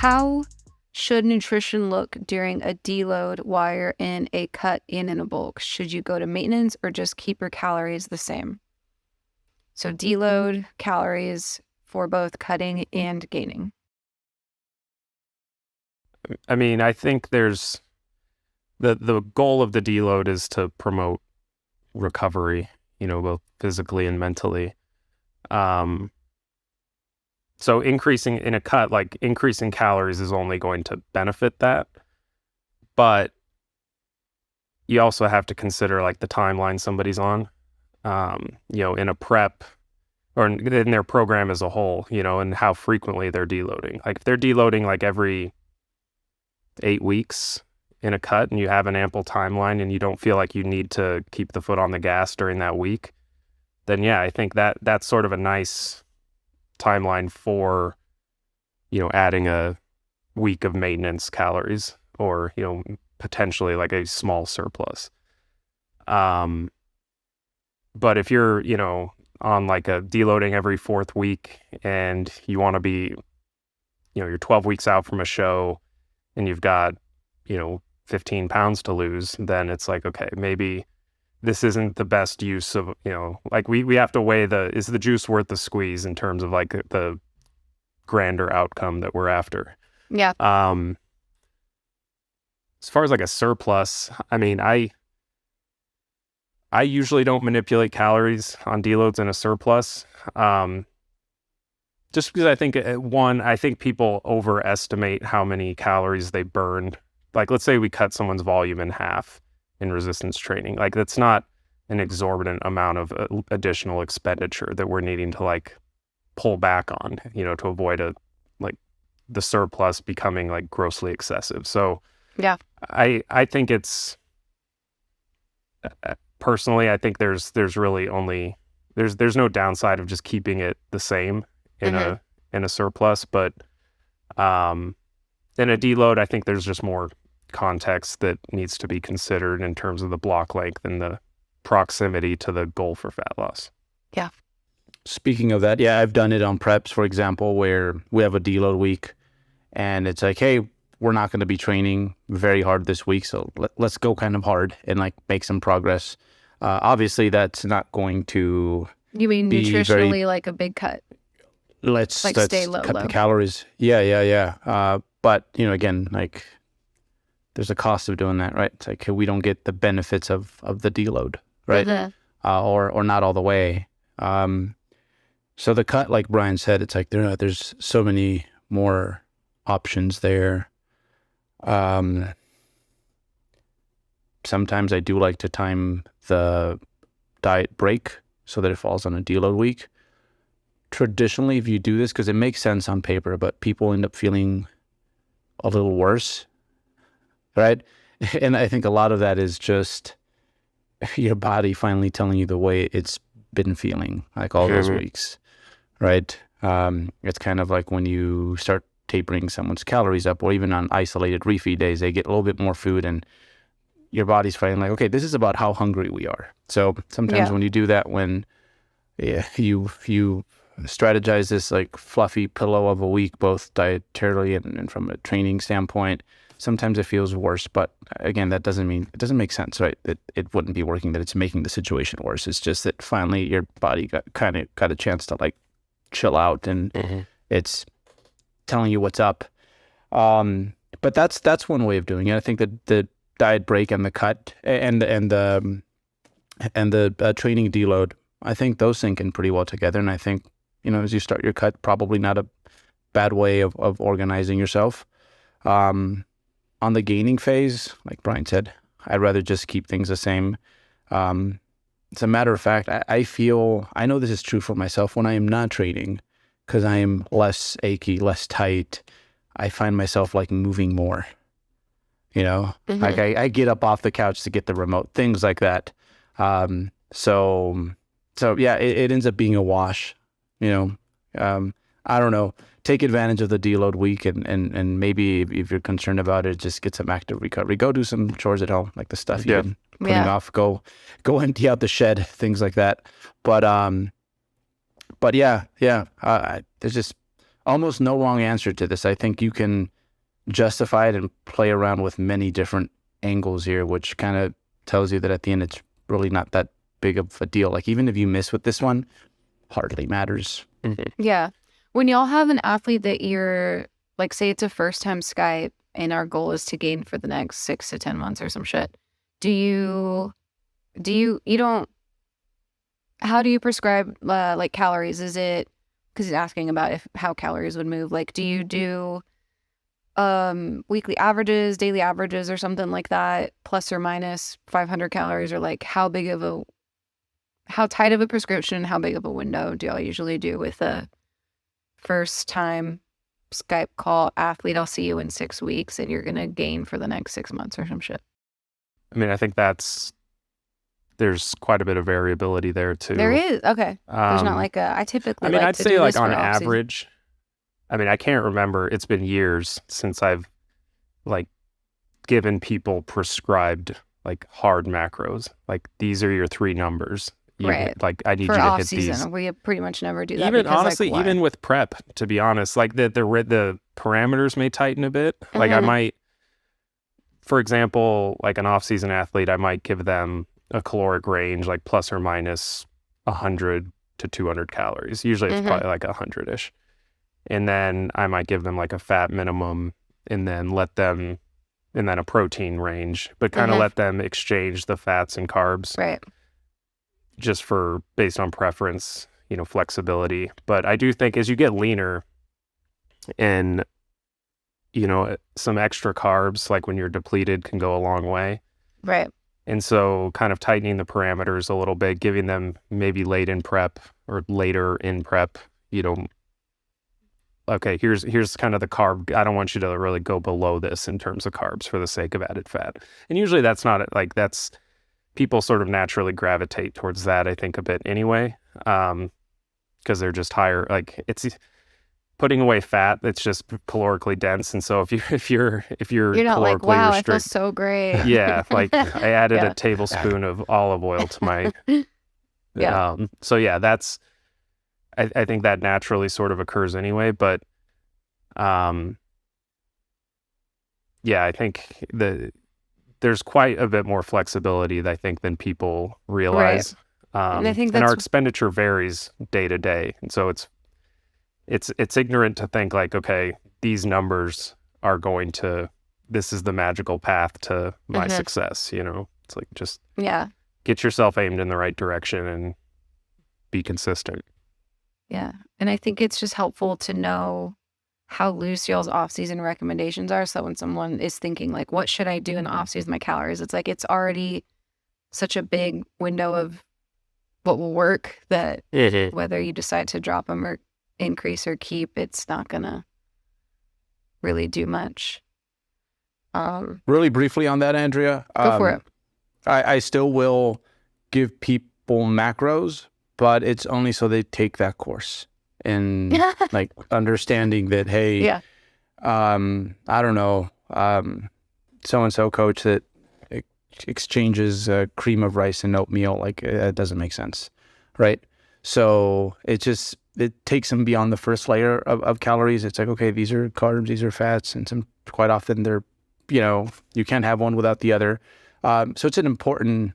How should nutrition look during a deload while you're in a cut and in a bulk? Should you go to maintenance or just keep your calories the same? So deload calories for both cutting and gaining. I mean, I think there's the goal of the deload is to promote recovery, both physically and mentally. So increasing in a cut, like increasing calories is only going to benefit that. But you also have to consider like the timeline somebody's on, in a prep or in their program as a whole, and how frequently they're deloading. Like if they're deloading like every 8 weeks in a cut and you have an ample timeline and you don't feel like you need to keep the foot on the gas during that week, then yeah, I think that's sort of a nice timeline for, adding a week of maintenance calories or, potentially like a small surplus. But if you're, on like a deloading every 4th week and you want to be, you're 12 weeks out from a show and you've got, 15 pounds to lose, then it's like, okay, maybe this isn't the best use of, like we have to weigh is the juice worth the squeeze in terms of like the grander outcome that we're after. Yeah. As far as like a surplus, I mean, I usually don't manipulate calories on deloads in a surplus. Just because I think, I think people overestimate how many calories they burn. Like, let's say we cut someone's volume in half in resistance training. Like, that's not an exorbitant amount of additional expenditure that we're needing to, like, pull back on, to avoid the surplus becoming, like, grossly excessive. So, yeah, I think it's, personally, I think there's really only, there's no downside of just keeping it the same in a surplus, but in a deload, I think there's just more context that needs to be considered in terms of the block length and the proximity to the goal for fat loss. Yeah. Speaking of that, yeah, I've done it on preps, for example, where we have a deload week and it's like, hey, we're not going to be training very hard this week, so let's go kind of hard and like make some progress. Obviously, that's not going to. You mean nutritionally like a big cut? Let's stay low. Cut the calories. Yeah. But again, like there's a cost of doing that, right? It's like we don't get the benefits of the deload, right? Or not all the way. So the cut, like Brian said, it's like there's so many more options there. Sometimes I do like to time the diet break so that it falls on a deload week. Traditionally, if you do this, because it makes sense on paper, but people end up feeling a little worse, right? And I think a lot of that is just your body finally telling you the way it's been feeling, like all those weeks, right? It's kind of like when you start tapering someone's calories up, or even on isolated refeed days, they get a little bit more food and your body's finally like, okay, this is about how hungry we are. So sometimes when you do that, when you strategize this like fluffy pillow of a week, both dietarily and from a training standpoint, sometimes it feels worse. But again, that doesn't mean, it doesn't make sense, right? That it wouldn't be working, that it's making the situation worse. It's just that finally your body got a chance to like chill out and it's telling you what's up. But that's one way of doing it. I think that the diet break and the cut and the training deload, I think those sync in pretty well together. And I think, as you start your cut, probably not a bad way of organizing yourself. On the gaining phase, like Brian said, I'd rather just keep things the same. As a matter of fact, I know this is true for myself when I am not training, because I am less achy, less tight. I find myself like moving more, like I get up off the couch to get the remote, things like that. So yeah, it ends up being a wash, I don't know. Take advantage of the deload week and maybe if you're concerned about it, just get some active recovery. Go do some chores at home, like the stuff you've been putting off. Go empty out the shed, things like that. But yeah. There's just almost no wrong answer to this. I think you can justify it and play around with many different angles here, which kind of tells you that at the end it's really not that big of a deal. Like even if you miss with this one, hardly matters. Yeah. When y'all have an athlete that you're like, say it's a first time Skype and our goal is to gain for the next 6 to 10 months or some shit, how do you prescribe like calories? Is it, because he's asking about how calories would move, like do you do weekly averages, daily averages or something like that, plus or minus 500 calories, or like how tight of a prescription, how big of a window do y'all usually do with a first time Skype call athlete? I'll see you in 6 weeks and you're gonna gain for the next 6 months or some shit. I mean, I think there's quite a bit of variability there too. There is. Okay. There's not like I typically, I mean, like I'd to say do like this on for off-season. average, I mean, I can't remember. It's been years since I've like given people prescribed like hard macros. Like these are your 3 numbers. Right. Like I need For you to off hit season, these. we pretty much never do that. Even because, honestly, like, even with prep, to be honest, like the parameters may tighten a bit. Like I Mhm. might, for example, like an off-season athlete, I might give them a caloric range like plus or minus 100 to 200 calories. Usually it's probably like 100-ish. And then I might give them like a fat minimum and then a protein range, but kind of let them exchange the fats and carbs. Right. Just based on preference, flexibility. But I do think as you get leaner and, some extra carbs, like when you're depleted, can go a long way. Right. And so kind of tightening the parameters a little bit, giving them maybe late in prep or later in prep, okay, here's kind of the carb. I don't want you to really go below this in terms of carbs for the sake of added fat. And usually that's not like that's people sort of naturally gravitate towards that, I think, a bit anyway, because they're just higher. Like it's putting away fat that's just calorically dense, and so if you're You're not like, calorically wow, I feel restrict, so great. yeah, like I added Yeah. a tablespoon of olive oil to my, Yeah. so yeah, that's I think that naturally sort of occurs anyway, but yeah, I think there's quite a bit more flexibility, I think, than people realize. And I think and our that's expenditure varies day to day. And so it's ignorant to think like, okay, these numbers are this is the magical path to my success, It's like just get yourself aimed in the right direction and be consistent. Yeah. And I think it's just helpful to know how loose y'all's off-season recommendations are. So when someone is thinking like, what should I do in the off-season, my calories, it's like, it's already such a big window of what will work that whether you decide to drop them or increase or keep, it's not going to really do much. Really briefly on that, Andrea. Go for it. I still will give people macros, but it's only so they take that course and like understanding that, hey, I don't know, so-and-so coach that exchanges cream of rice and oatmeal, like it doesn't make sense, right? So it takes them beyond the first layer of calories. It's like, okay, these are carbs, these are fats, and quite often they're, you can't have one without the other. So it's an important,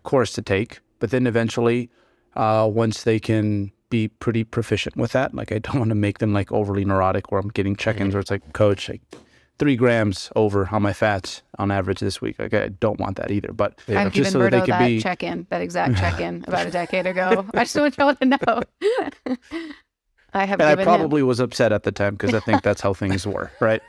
course to take. But then eventually, once they can be pretty proficient with that, like I don't want to make them like overly neurotic where I'm getting check-ins where it's like, coach, like 3 grams over on my fats on average this week. Like I don't want that either. But I've just given so that they Berto could that be check-in, that exact check-in about a decade ago. I just want y'all to know. I have and I given probably was upset at the time because I think that's how things were, right?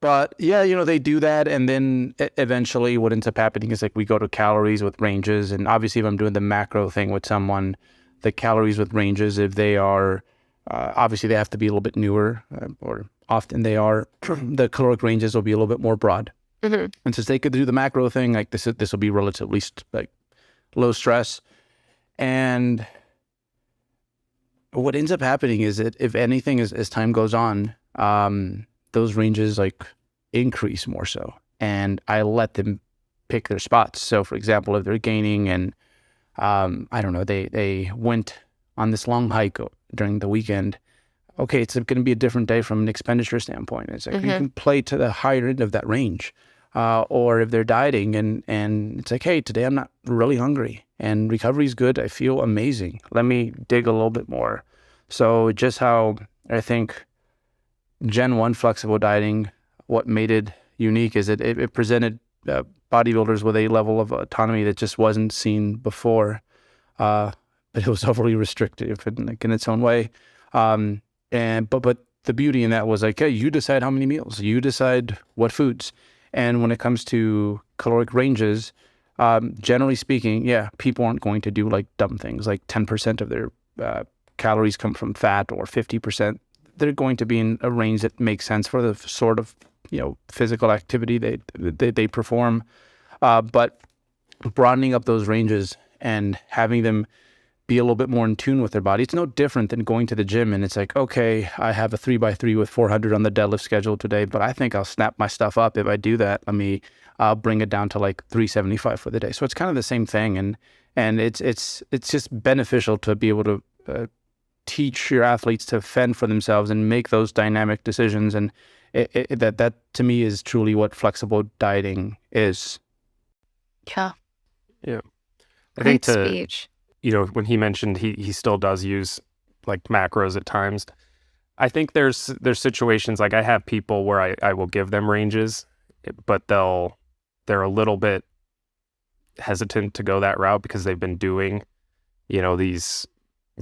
But yeah, they do that, and then eventually what ends up happening is like we go to calories with ranges, and obviously if I'm doing the macro thing with someone, the calories with ranges, if they are, obviously they have to be a little bit newer, or often they are, the caloric ranges will be a little bit more broad. And since they could do the macro thing, like this will be relatively like low stress. And what ends up happening is that if anything, as time goes on, those ranges like increase more so, and I let them pick their spots. So for example, if they're gaining and I don't know, they went on this long hike during the weekend, okay, it's going to be a different day from an expenditure standpoint. It's like you can play to the higher end of that range. Or if they're dieting and it's like, hey, today I'm not really hungry and recovery is good. I feel amazing. Let me dig a little bit more. So just how I think Gen 1 flexible dieting, what made it unique is it presented bodybuilders with a level of autonomy that just wasn't seen before. But it was overly restrictive in its own way. But the beauty in that was like, hey, you decide how many meals, you decide what foods. And when it comes to caloric ranges, generally speaking, yeah, people aren't going to do like dumb things like 10% of their calories come from fat or 50%. They're going to be in a range that makes sense for the sort of, physical activity they perform. But broadening up those ranges and having them be a little bit more in tune with their body. It's no different than going to the gym and it's like, okay, I have a 3x3 with 400 on the deadlift schedule today, but I think I'll snap my stuff up if I do that. I'll bring it down to like 375 for the day. So it's kind of the same thing. And it's just beneficial to be able to teach your athletes to fend for themselves and make those dynamic decisions. And that to me is truly what flexible dieting is. Yeah. Yeah. I Great think speech. When he mentioned he still does use like macros at times, I think there's situations like I have people where I will give them ranges, but they're a little bit hesitant to go that route because they've been doing, these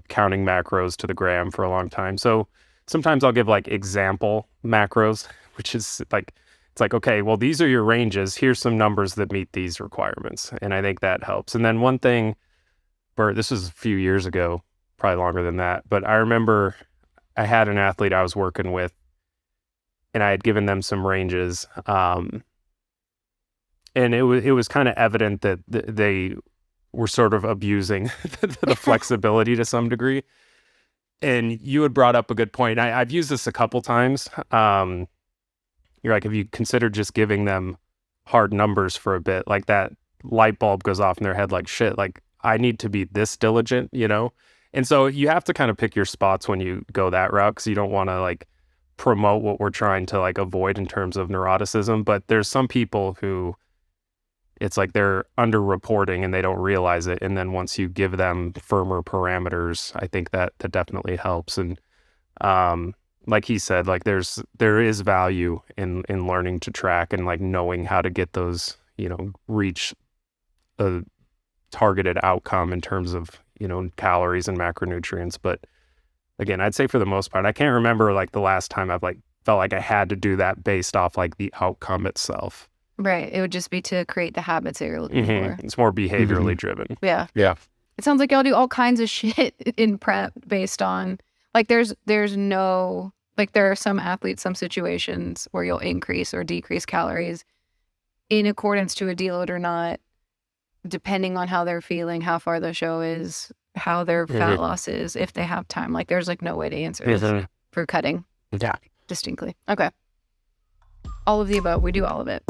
counting macros to the gram for a long time. So sometimes I'll give like example macros, which is like, it's like, okay, well, these are your ranges. Here's some numbers that meet these requirements. And I think that helps. And then one thing, this was a few years ago, probably longer than that, but I remember I had an athlete I was working with and I had given them some ranges. And it was kind of evident that they were sort of abusing the flexibility to some degree. And you had brought up a good point. I've used this a couple times. You're like, have you considered just giving them hard numbers for a bit? Like that light bulb goes off in their head like, shit, like I need to be this diligent, And so you have to kind of pick your spots when you go that route because you don't want to like promote what we're trying to like avoid in terms of neuroticism. But there's some people who it's like they're underreporting and they don't realize it. And then once you give them firmer parameters, I think that definitely helps. And like he said, like there is value in learning to track and like knowing how to get those, reach a targeted outcome in terms of, calories and macronutrients. But again, I'd say for the most part, I can't remember like the last time I've like felt like I had to do that based off like the outcome itself. Right. It would just be to create the habits that you're looking for. It's more behaviorally driven. Yeah. Yeah. It sounds like y'all do all kinds of shit in prep based on like there's no like there are some athletes, some situations where you'll increase or decrease calories in accordance to a deload or not, depending on how they're feeling, how far the show is, how their fat loss is, if they have time. Like there's like no way to answer this for cutting. Yeah. Distinctly. Okay. All of the above. We do all of it.